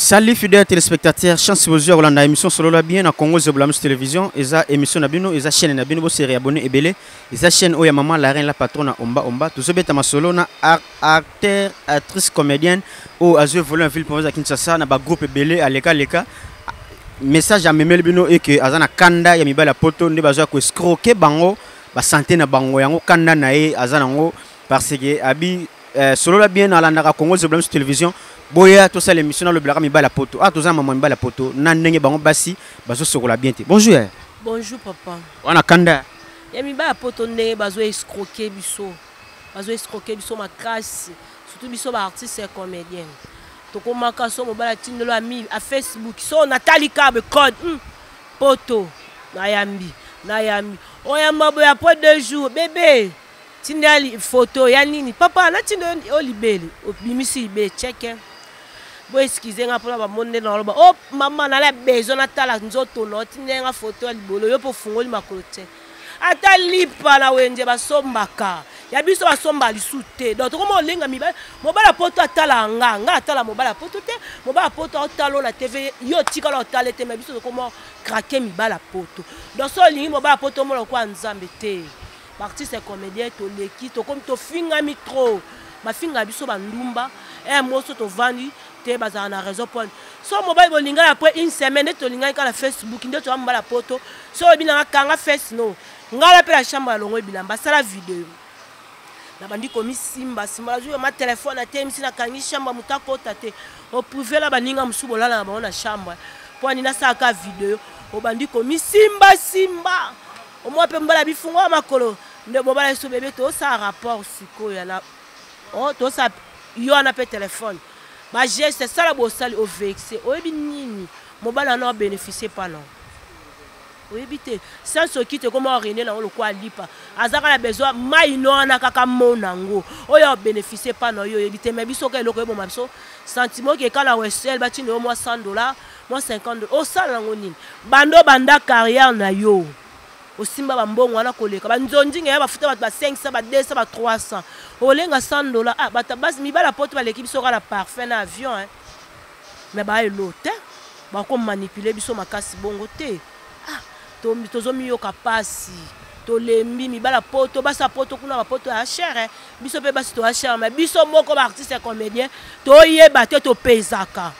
Salut fidèles téléspectateurs, chance vous dire Rolanda émission solo la bien à Congo Zeblamus télévision, eza émission nabino, eza chaîne nabino, vous serez abonné et belé, eza chaîne où ya maman la reine la patronne omba, tout ce bête ma solo na acteur, actrice, comédienne, ou à jouer voler un film pour Kinshasa na ba groupe belé à leka, message à memel bino et que azana kanda ya mibala poto ne bazo ko escroquer bango, ba santé na bango yango kanda na e azana ngo parce que abi solo la bien à la Congo Zeblamus télévision. Boya tout ça l'émission le blague mi ba la poto ah tout ça maman mi ba la poto na ndenge bango basi bazo sokola bien te bonjour bonjour papa wana kanda ya mi ba la poto ndenge bazo escroquer biso ma classe surtout biso ba artiste et comédien to komaka so mo ba la tindelo ami à Facebook so Nathalie Kabe code poto na yambi oyamba boya po 2 jours bébé tindali photo ya nini papa na tindo olibeli obimisi be check bo excusez nga pour ba monde na loba oh maman na la besoin na tala nzoto no tinenga photo ya libolo yo po fungoli makolo te ata lipa na wenje basombaka ya biso basomba lisute donc comment linga mi ba mobala poto atala nga atala mobala poto te mobala poto atalo na TV yo tikala otale te mais biso comment craquer mi bala poto donc so lingi mobala poto mo kwa nzambe te artiste et comédien to leki to comme to finga mi trop ma finga biso bandumba un moso to vandi te bazana na raison point so mobile bolinga après une semaine to linga ka na Facebook ndo to mbala poto so binanga kanga face no ngala pe la chambre longo bilamba sala vidéo na bandi komi simba la ma téléphone na temsi na kangi chambre mutako tate o privé la baninga musubola na ba na chambre po ni na saka vidéo o bandi komi simba o mo pe mbala bifungo makolo nde mobala so bébé to ça rapport siko ya na oh to ça yo na pe téléphone ba geste ça la bosali au vexé o ebi nini mobala na bénéficier pas non o ebité sans ce qui te comment rené na le quoi lipa azaka la besoin mai no na kaka monango o yo bénéficier pas non yo ebité mais biso ka eloko ebo mabiso sentiment que quand la wesel ba tino moi $100 moi $50 o sala ngo nini banda carrière na yo au simba bambongo wana koleka banzonji ngeya bafuta ba 500 ba 200 ba 300 olenga $100 ah batabas mi bala poto ba l'équipe sera la parfait na avion hein mais ba elote ba ko manipuler biso makasi bongo te ah to tozomi yo kapasi to lembi mi bala poto ba sa poto kuna ba poto ya cher hein biso pe ba to ya cher mais biso moko ba artiste et comédien to yeba te to pezaka.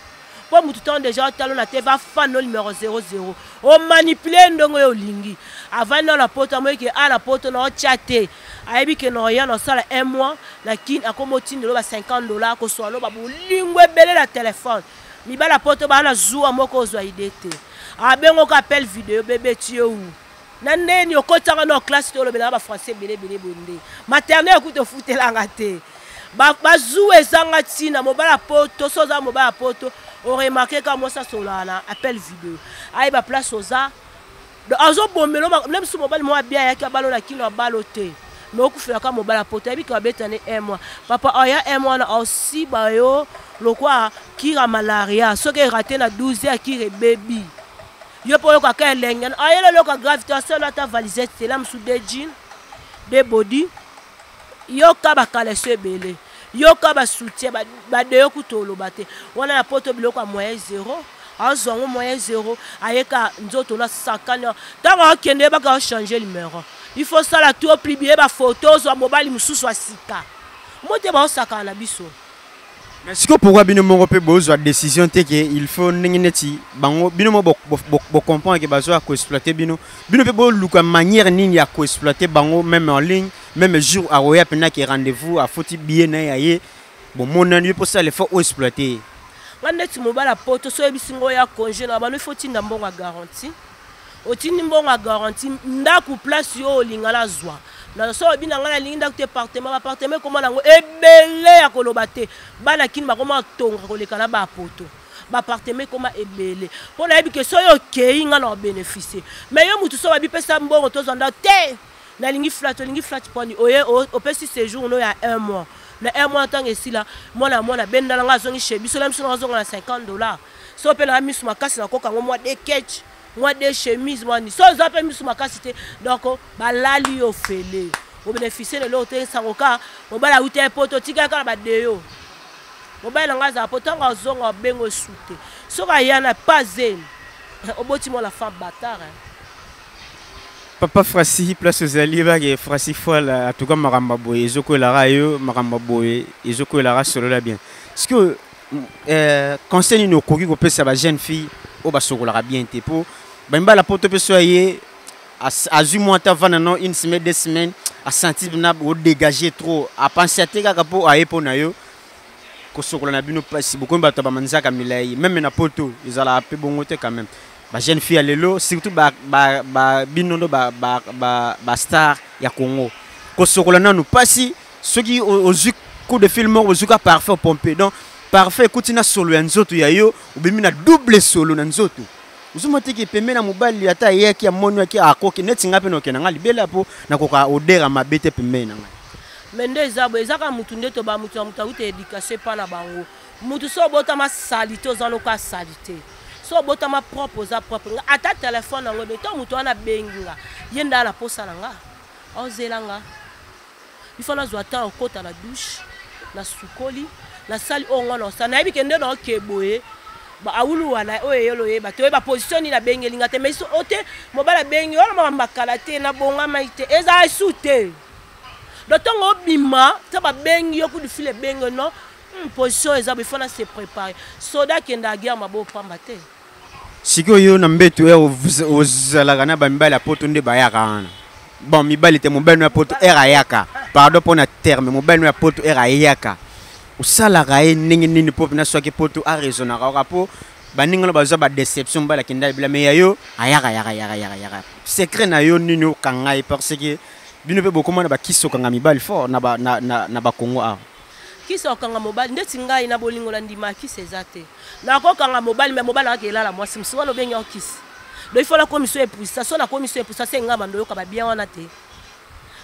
Pour tout temps déjà talon na TV fan numéro 00 on manipuler ndongo yo lingi avant na la poto moi que à la poto na chatter ayebi que no ya no sala un mois na kin akomotine lo ba $50 ko so lo ba bulingwe belé la téléphone mi ba la poto ba na zuwa moko zo idete abengo ka appel vidéo bébé tio na neni okotanga no classe to lo bela ba français belé bonde maternelle ku to futela ngate ba zuwe zanga tina mobala poto soza mobala poto on remarqué quand moi ça solana appel vidéo aïe ba place oza azo bombelo même sur mobile moi bien ya ka balo na kino baloté mais okufela ka mobile poto abi ka betane un mois papa aya un mois na aussi ba yo lokwa kira malaria so ke raté na 12 ya kire baby yo po yo ka ka lenga aya lo ka gravité seul ta valisette c'est là sous des jeans des body yo ka ba kale sebele yo ka ba soutien ba de yo kutolo bate wana na poto biloko a moyen 0 azongo moyen 0 ayeka nzoto na 50 tanga kende ba ka changer numéro il faut ça la tout publier ba photos wa mobile mususu asika mote ba osaka na biso. Mais si pourquoi bino mo pe bozo décision te que il faut neti bango bino mo bo comprendre que bazo ko exploiter bino pe bo luka manière nini ya ko exploiter bango même en ligne même jour à roya pena qui rendez-vous à foti bien na yaye bon mon ennui pour ça il faut exploiter ngande ti mobala poto so ebisingo ya congé na bano foti ndambongo garantie otini mbongo garantie ndaku place yo lingala zwa na so bina ngala linda ku appartement comment nango ebele ya kolobate bana kin ba comment tonga koleka na ba poto ba appartement comment ebele pour na ebi que so yo kei ngana bénéficier mais yo mutu so ba bi pesa mbongo to zonda te na lingi flat poni oye o pesi séjour no ya 1 mois na 1 mois tant que si là mona benda nga zongi chez biso la miso zonga na $50 so pe na miso makasi na koka ngo mois de ketch moi des chemises moi ni so zape miso makasi te donc balali yo fele o bénéficier de l'autre sangoka o bala uté poto tika ka ba de yo mobali na nga za potanga zonga bengo soute soka yana pas zen oboti mo la femme bâtard Papa Frassi place aux alliés que Frassi fois en tout cas maramba boye ezoko la rayo maramba boye ezoko la ra solo la bien parce que conseil no koki ko pesa ba jeune fille o ba sokola bien te po ba la poto peso ye à 8 mois avant non une semaine 2 semaines à sentir na o dégager trop à penser te ka po a epo na yo ko sokola na bino pas si beaucoup ba to ba manzaka milai même na poto izala pe bongo te quand même ba jeune fille alelo surtout ba binondo ba star ya Congo ko sokola nanu pasi soki ozu coup de film ozuka parfait pompé donc parfait kuti na solo ya nzoto ya yo ubimi na double solo na nzoto uzumoti ki pembe na mobali ata yeki ya monu yaki akoki neti ngape no kenanga libela po na koka odera mabete pembe na ngai mende zabo ezaka mutu ndeto ba mutu ya mutu ute éducation pa na bango mutu so bota ma salite ozano ka salite so bota ma propre za propre ata téléphone ngo de to mutu ana benginga yenda na posa nanga ozelanga ifana zo ata okota na douche na sukoli na sali ongono sa na yebi kende na okeboye ba awulu wana oyelo yeba to ba position na bengelinga te mais ote mobala bengi ona makala te na bonga maite eza sute dotongo bima ta ba bengi yoku du file bengo no position eza be fona se préparer soda kenda guerre mabo pamba te siko yo na mbeto ozalaka na bambala poto nde bayaka bon mibali te mobali na poto era yaka pardon pour na terme mobali na poto era yaka usalaka e ningi nini pop na soki poto a raisonner ka po baninga bazo ba déception bala kinda bila me yo ayaka secret na yo nini okangai parce que bino pe bokoma na ba kisoka nga mibali fort na ba Congo a kisoka nga mobali ndeti ngai na bolingo la ndima kisezate na kokanga mobali me mobali akela moi simso no bengi okisi do il faut la commission épuisa so na commission épuisa senga bando yo ka ba bien wana te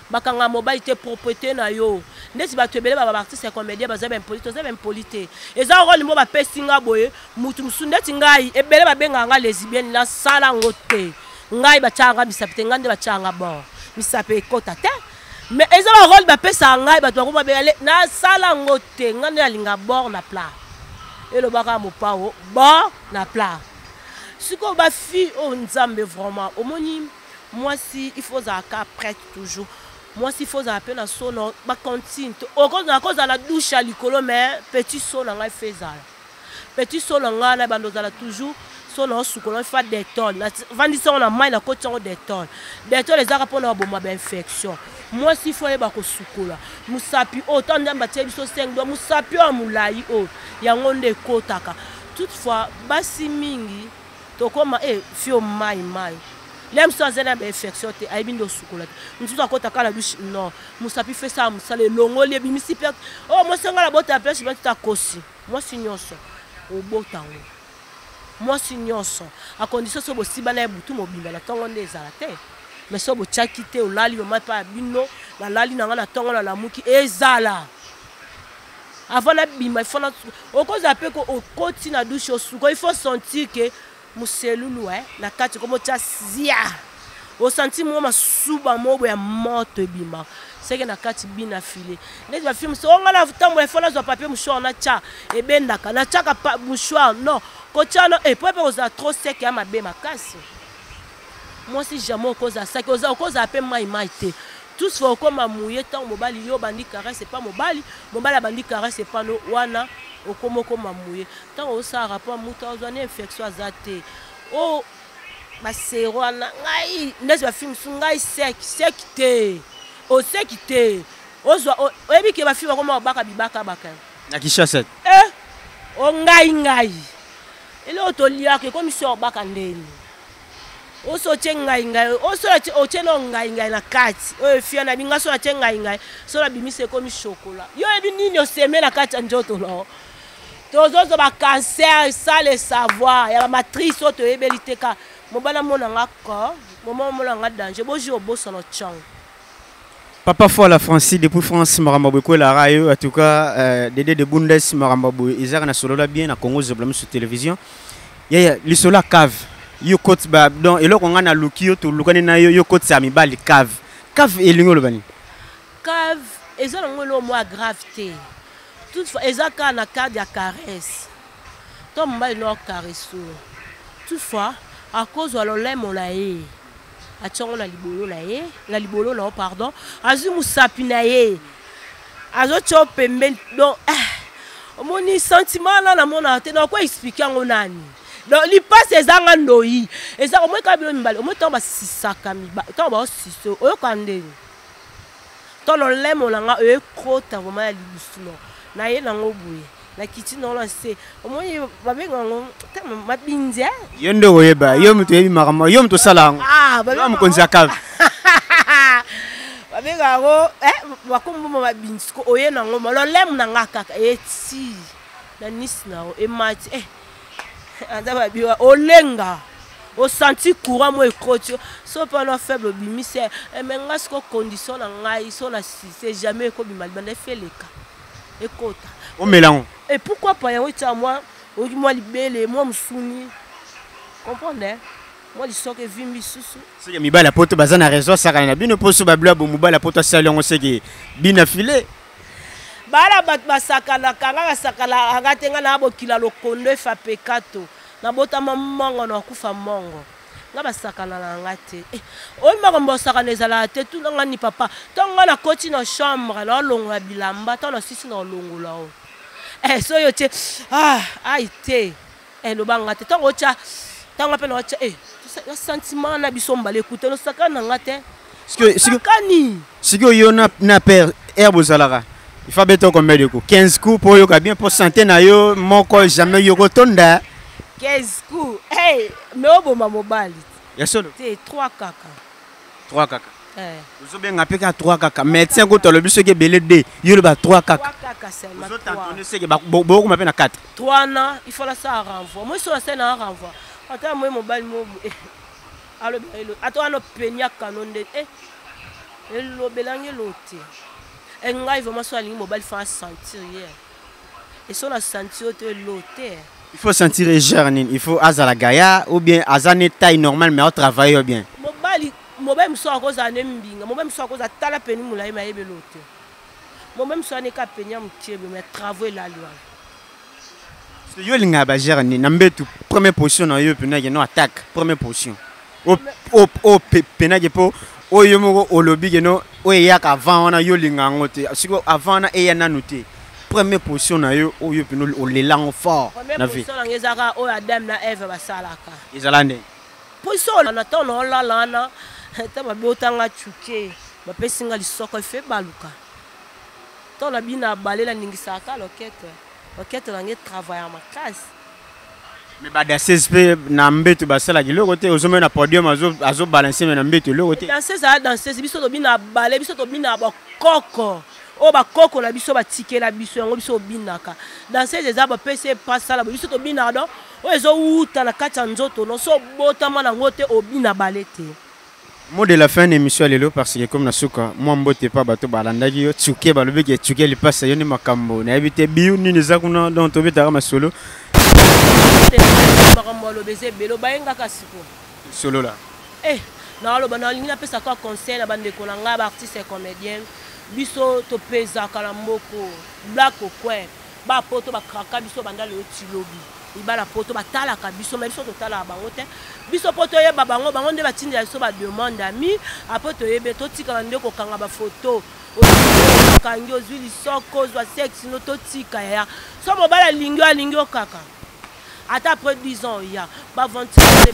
bakanga mobali te propriété na yo ndeti batebele ba artiste comédien baza ben polité eza rôle mo ba pesinga boye mutu musundeti ngai ebele ba benga nga lesbienne na sala ngote ngai ba changa bisapite ngande ba changa bon misape kota te mais eza rôle ba pesa ngai ba to ko ba bele na sala ngote ngande alinga bord na plat et le baka mo pao bord na plat siko ba fille o nzambe vraiment omoni moi si il faut à cas prête toujours moi s'il faut appeler na sono ba continue au cause la douche à likolo mais petit sono ngai faisala petit sono ngai na bandozala toujours sono sukolo fa détol na vandi sono na mai na kotongo détol les ara pona bomba ba infection moi s'il faut ba ko sukola musapi autant ndamba tsebi so 5 do musapi o mulai o yango nde kotaka toutefois basi mingi to koma fio mai L'aime sans une infection, tu as bien de chocolat. Nous sommes à côté de la douche. Non, nous savons faire ça, nous savons longo les bimisi per. Oh, moi c'est la botte à place, je vais te cossi. Moi c'est nyonso. Au beau temps. Moi c'est nyonso. À condition que si bana butu mobile la tongo ndeza la terre. Mais so bo chakite o lali ma pa bino, la lali na ngana tongo la muki ezala. Avant la bima, il faut au cause après ko au côté na douche au suko, il faut sentir que muselulu na kati komo tia zia o senti mo masuba mobo ya moto bima seke na kati bina filé ndeti ba film so ngala vutambo e fola zo papier mouchoir na tia e bendaka na tia ka mouchoir non ko tia no e pepe oza trop sec ya mabe makasi moi si jamais cause ça que oza cause ape mai te tous faut comme mouiller tant mobali yo bandi caresse c'est pas mobali bandi caresse c'est pas no wana okomoko mamouye tant au sa rapport muta ozane infection azate o basero na ngai ndezi ba film sungai sek te o sek te ozwa ebi ke ba film koma baka bibaka baka na kishasa o ngai ele otolia ke commission baka ndeni o so ngai o so o cheno ngai na kati o fia na binga so ngai so la bimise komi chocolat yo ebi nini o seme na kati njoto lo tozozo ba cancer ça le savoir ya matrice auto ebeliteka mobala mona ngako mona nga danger boji oboso no chang papa fo la Francis depuis France maramba beko la rayo en tout cas Dédé de Bundes maramba bo izaka na solo la bien na Congo zoblam sur télévision ya lisola cave yo cote ba donc eloko nga na lukio to lukani na yo cote sa mibali cave elingo lo bani cave ezala ngolo mo gravité toutefois ezaka na cadre ya caresse to mobali no caresse toutefois à cause de l'olemo na ye ationgo na libolo na pardon azwi musapi na ye azotia pembeni donc omoni sentiment là na mona te donc quoi expliquer ngo nani donc li passe ezanga ndoyi eza omoi ka bilo mibali omoi to ba sisaka mibali to ba siso oyo kandeni to l'olemo na nga ekota vraiment ya libusuno na ye nango buye na kiti no la se omoi babenga ngo mabinzi yo ndo oyeba yo mutu yebi makama yo mutu salango babenga mukonzi akava babenga ngo bakombo mabinzi ko oye nango l'olemo na nga kaka eti na nisi na o emati anda babiwa olenga o senti courant mo ekoti so pendant faible bimise mais nga siko condition na ngai so na c'est jamais ko bimali bande feleka ekota au mélange et pourquoi pas yango tia moi libele moi musuni comprendre moi lisoke vimbi susu c'est mi bala poto bazana réseau ça kana bino poso babla bo mubala poto salongo seke bina filé bala bat basakala kanga sakala angatenga na bokila lokondo fa pekato na bota mamongo na kufa mongo nga basakana na ngate o makombo sakana ezala te tout nga ni papa tonga na koti na chambre na longola bilamba to na sisi na longola o so yo te aite lo banga te tongo cha tonga pe na cha le sentiment na biso mbale écouter no sakana ngate si que yo na père herbe zalara il faut beto combien de coups 15 coups pour yo ka bien pour santé na yo moko jamais yo kotonda 15 coups mais au bon mobile yasolo c'est 3 kaka 3 kaka vous bien appelé 3 kaka médecin ko to le biso ke belé de yo le ba 3 kaka 3 kaka seulement vous t'entendez c'est que beaucoup m'appelle na 4 3 na il faut la ça renvoi moi sur la scène en renvoi attends moi mobile mo allo attends no penya kanonde lo belange loté ngai vraiment so alingi mobile fa sentir hier et so la sentir te loté il faut sentir gernin il faut azala gaya ou bien azane taille normale mais au travail bien mobile so a cause ane mbinga mobile so a cause tala peni mulai ma yebe loté mobile so ane ka penya mutiebe mais travail la loi yo linga ba gernin na mbetu première position na yo pena no attaque première position o pena ke po oyo moko olobi ke no oyaka avant na yo linga ngote siko avant na eya na noté première position na yo oyo pena o lelango fort na vie position na ngezaka o Adam na Eve basalaka izalande position na tono la lana ta babotanga chuke bapesinga lisoko fe baluka to la bina balela ningisaka loquette na nge travail en ma classe mais ba da 16 na mbetu basala kiloko te ozome na podium azo balancer na mbetu loko te dans 16 biso to bina balé biso to bina ba koko o ba koko na biso ba tikela biso yango biso binaka dans 16 ezaba pese pasala biso to bina do o ezo uta na kati nzoto no so botama na ngote obina balete. Mot de la fin de l'émission lelo parce que comme na suka moi mbote pa bato balandaki yo tsuke balobi ke tsuke li passe yo ni makambo na ebite biu ni nezakuna donc to betaka masolo makambo lo beze belo bayenga kasiko solo là na lo bana lingi na pesa kwa conseil na bande ko na nga ba artiste comédien biso to pesa kala mboko black au coin ba poto ba kraka biso banda le tilobi ibala poto batala ka biso mais biso totala bango te biso poto ye babango bango nde batindi biso ba demande ami apoto yebe to tika nde ko kanga ba photo o kangi ozuli soko zwa sexe no to tika ya so mobala lingio kaka ata après 10 ans ya ba vendre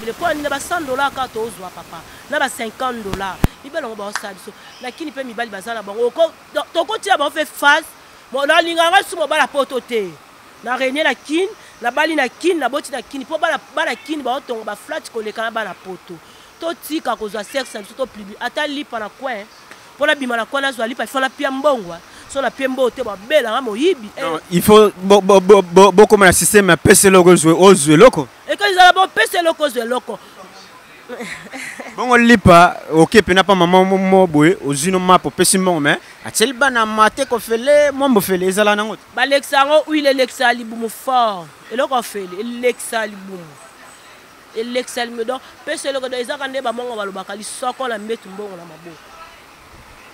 le point ne ba $100 ka to ozwa papa na ba $50 ibala ngo ba osa biso lakini pe mibali bazala bango to ko tia ba fait face mo na linganga su mobala poto te na renier la kin na bali na kin na boti na kin po bala kin ba otongo ba flat koleka na bana poto to tika ko za sexe biso to plus ata lipa na coin pour la bima na coin na zo lipa il faut la pia mbongwa so la pia mbote ba bela nga moyibi il faut beaucoup na système pese loko jouer ozwe loko et quand ils ont bon pese loko jouer loko bon lipa OK pena pa maman mo boye ozino mapo pesi mbongo mais atel bana mate ko fele mo fele ezala nango ba lexango oui le lexali bumu fort et loko fele lexali bumu et lexali me do pese loko do ezaka nde ba mongo ba lobaka li soko na mbetu mbongo na maboko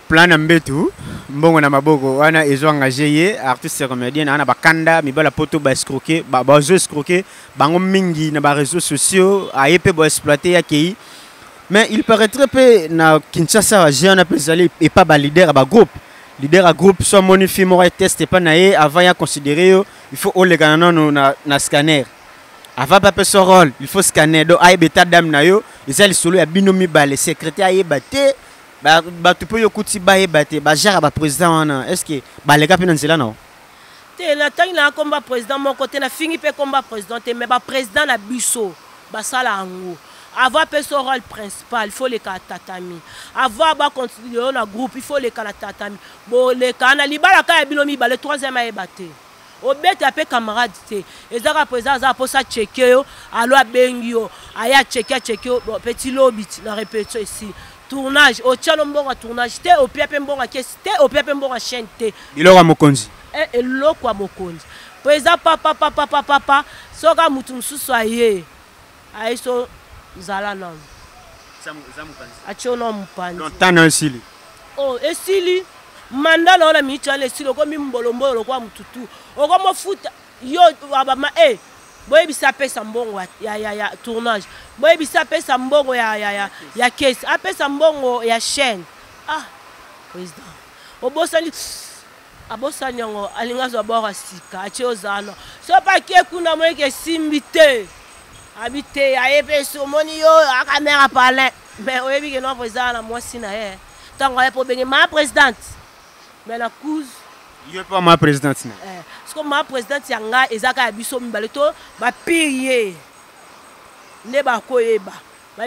plan mbetu mbongo na maboko wana ezo engagé ye artiste comédien na bakanda mibala poto ba escroquer ba zo escroquer bango mingi na ba réseaux sociaux ayepe bo exploiter yakei mais il paraîtrait peu na Kinshasa j'ai un appel zali et pas ba leader ba groupe leader à groupe soit monifi mo test pas naé avant ya considérer il faut o le kanano na scanner avant pas son rôle il faut scanner donc ay beta dame na yo ezali solo ya binomi ba le secrétaire ayebate ba tu peux yokuti ba yebate ba jara ba président wana est-ce que ba le kapina nzela non te na tangi na combat président mon côté na fingi pe combat président te mais ba président na biso ba sala ngo avoir son rôle principal il faut les tatami avoir ba continuer na groupe il faut les tatami bon les kana libala ka bilomi ba le troisième ayebate au bête apé camarade te ezaka président za posa checker yo alo abengio aya checker petit lobby na répétition ici tournage au tchalo mbonga tournage te au piape mbonga kesi te au piape mbonga chaîne te iloko mokonzi et loko mokonzi président papa soka mutu mususu aye aiso zala non achono mpanzi tana esili oh esili mandala ona michale esili ko mimbolombolo kwa mututu okomo futa yo abama boye bisa pesa mbongo ya tournage boye bisa pesa mbongo ya case apesa mbongo ya chaîne président obosani abosani ngo alingazo bora sika achozana so pa ke kuna mweke simbite habité ayebe so moni yo a caméra parler mais oyebi que non président na moi sina tango ya pour ma présidente mais la cause yo pas ma présidente na parce que ma présidente yanga ezaka ya biso mibale to ba pirier ne ba koyeba ba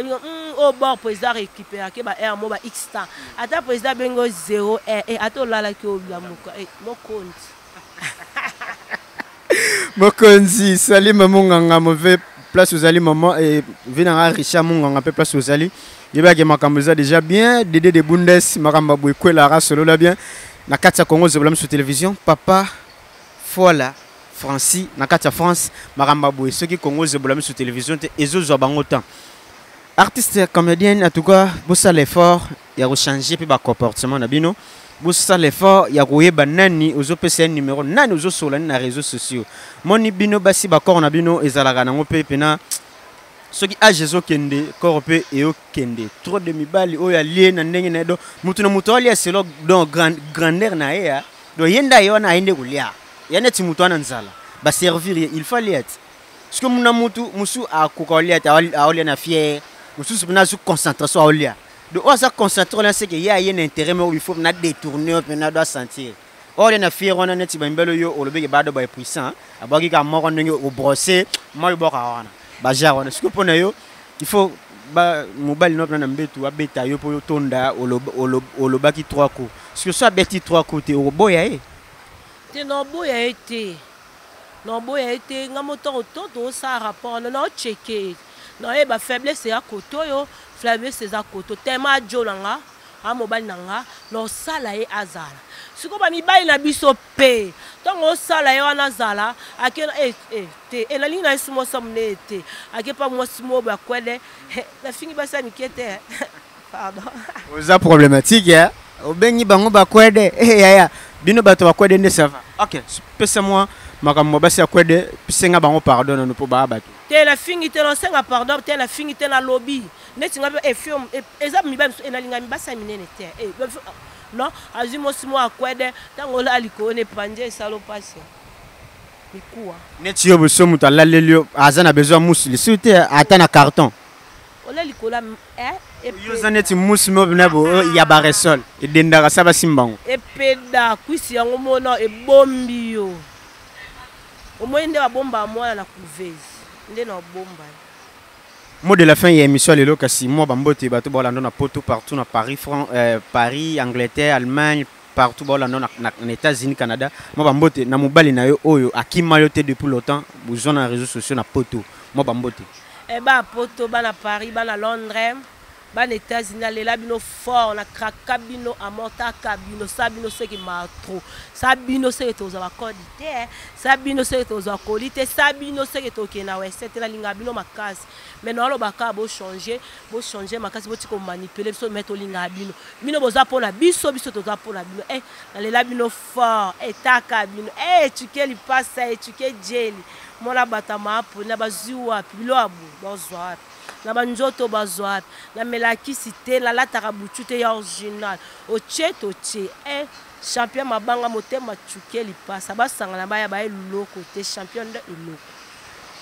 o bon président récupérer ke ba mo ba x temps ata président bengo 0 ato lala ki o bia moko mo compte mokonzi sali mamunganga mauvais place aux ali maman et venant Richard Munganga peu place aux ali yeba ke makambo za déjà bien Dédé de Bundes makamba boekwe la race solo la bien na kati Congo zeblam sur télévision papa Fola Francis na kati France makamba boe ceux qui Congo zeblam sur télévision te ezozo bango temps artiste comédienne en tout cas bossa l'effort ya rechanger pe ba comportement na bino bossa l'effort ya koyeba nani ozo pesa numéro nani ozo sola na réseaux sociaux moni bino basi ba corps na bino ezalaka nango pe pena soki age zo kende corps pe e o kende trop de mibali o ya lie na ndenge na do mutu na mutu ali selo donc grandeur na ya do yenda yo na ende kulia yana ti mutu ana nzala ba servir il fallait être parce que muna mutu musu akokolia ta oli na fier musu supina su concentration a olia de on ça concentrer là c'est que y a un intérêt mais il faut na détourner on na doit sentir oli na fier on na ti bambelo yo olobe ke bado ba puissant abaki ka moko ndenge o brosser moi boka wana ba jar on ce que pona yo il faut ba mobile no na mbetu abeta yo po yo tonda olobaki 3 coups parce que ça beti 3 côtés o boya te no boya été non boya été ngamoto to ça rapport non checker non e ba faiblesse ya koto yo faiblesse za koto tema jolanga a mobile nanga no sala e azala siko ba mibali na biso pe tongo sala yo na zala akena te la ligne na simo somne te akepa mo simo ba kwele la fingi ba sa mikete pardon oza problématique ya obengi bango ba kwede ya bino bato ba kwede nde ça va OK pesa moi makambo basi ya kwede pisenga bango pardon no po ba bato te la fingi te no senga pardon te la fingi te na lobby neti ngabe film eza mibali na linga mibasa minene te non azimo simo akwede tango la alikone panje salo pasi mikuwa neti yo boso muta la lelio azana besoin musli sute atana carton ola likola yo zaneti musimo binabo ya baresol e dendaka saba simbango e peda kwisi yango mona e bombi yo omoyende wa bomba mwana na couvese nde na bomba. Mot de la fin, il y a une émission le kasi moi bambote bato bolando na poto partout na Paris Paris Angleterre Allemagne partout bolando na États-Unis Canada moi bambote na mobali na yo oyo akima yo te depuis longtemps besoin na réseaux sociaux na poto moi bambote ba poto ba na Paris ba na Londres ban États-Unis lela bino fort na kraka bino amota kabino sabino seki matro sabino seki toza ba kodite sabino seki toza kolite sabino seki tokena wesete la linga bino makasi mais non lo baka bo changer makasi bo tiko manipuler biso mettre linga bino boza pona biso toza pona bino na lela bino fort etaka bino tukeli pasa tuke jeli mona batama po na bazuwa bilo abu bozwa na banjoto bazwa na melakisi te la lataka butu te ya original ocheto champion mabanga motema tukeli pasa basangana baya ba eloko te champion de eloko.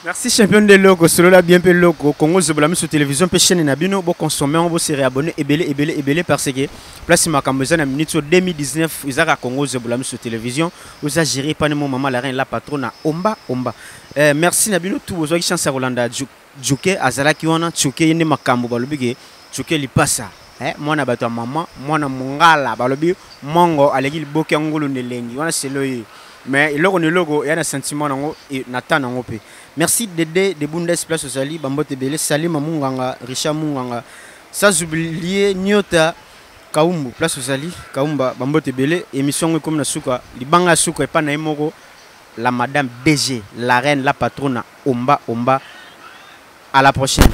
Merci champion de loco, cela bien peu loco. Congo Zobla sur télévision, pe chaîne nabino, bo consommer, bo se réabonner, ebele parce que place ma camboza na minute 2019, Isaka Congo Zobla sur télévision, vous a géré pas mon maman la reine la patronne omba. Merci nabino tout vos chance à Rolanda Djouké azala ki wana Djouké yende makambo balobige Djouké li passa. Moi na bato maman, moi na mongala balobi mongo alegi boke ngolo nelengi. Wana c'est le mais il logo y a un sentiment nango et natan nango pe. Merci Dédé de Bundes Place Osali Bambote Bele Salim Munganga Richard Munganga sans oublier Nyota Kaumbu Place Osali Kaumba Bambote Bele émission comme na suka libanga suka pa na emoko la madame DG la reine la patronne Omba à la prochaine.